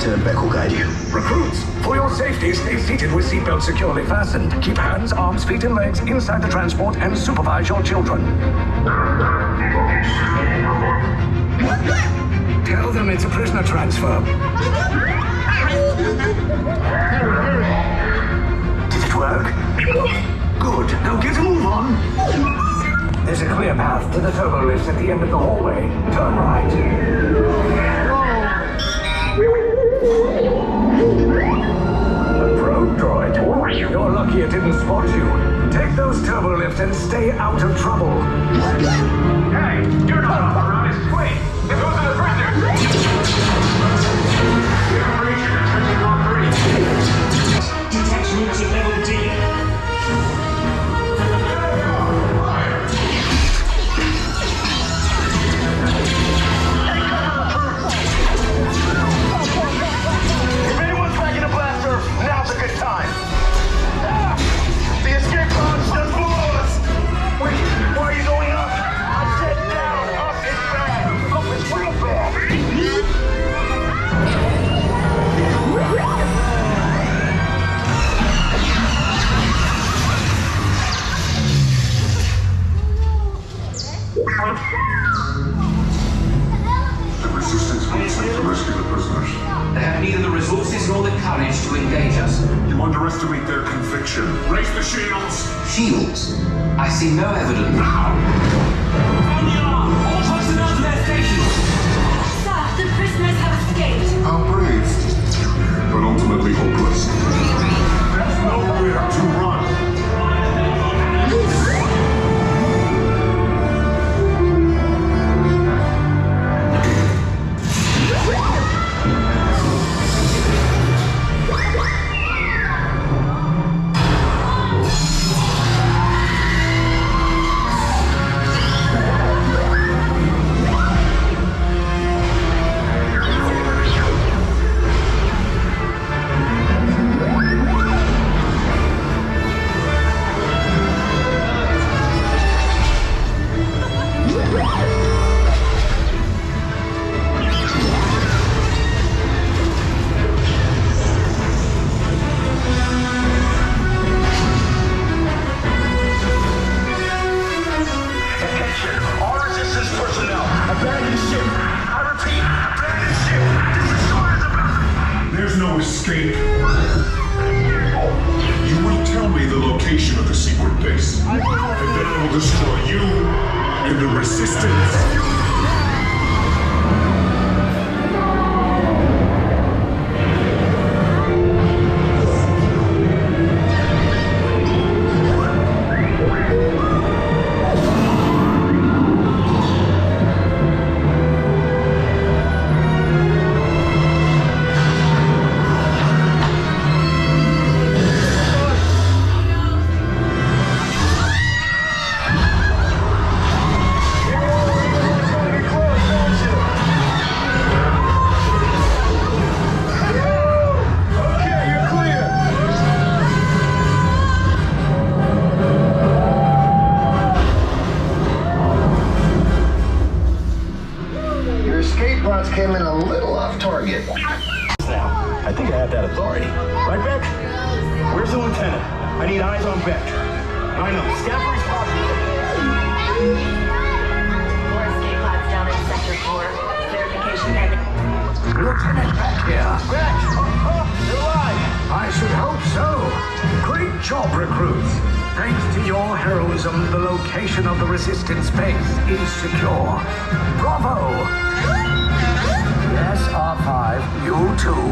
Lieutenant Beck will guide you. Recruits, for your safety, stay seated with seatbelts securely fastened. Keep hands, arms, feet, and legs inside the transport and supervise your children. Tell them it's a prisoner transfer. Did it work? Good. Now get a move on. There's a clear path to the turbo lifts at the end of the hallway. Turn right. A probe droid. You're lucky it didn't spot you. Take those turbo lifts and stay out of trouble. Hey, you're not authorized. Wait, those are the prisoners. Detection to level D. If anyone's cracking a blaster, now's a good time. The escape pod's just below us. Wait, why are you going up? I said down. Up is bad. Up is real bad. The resistance wants them to rescue the prisoners. They have neither the resources nor the courage to engage us. You underestimate their conviction. Raise the shields! Shields? I see no evidence. Now! On the alarm! All personnel to their stations! Sir, the prisoners have escaped. How brave, but ultimately hopeless. There's nowhere to run. There's no escape. You will tell me the location of the secret base, and then I will destroy you and the Resistance. Came in a little off target. Now, I think I have that authority. Right, Beck? Where's the lieutenant? I need eyes on Beck. I know. Scaffold's property. More escape pods down in Sector 4. Verification pending. Lieutenant Beck here. Beck! You're alive! I should hope so. Great job, recruits. Thanks to your heroism, the location of the Resistance base is secure. Bravo! Yes, R5, you too.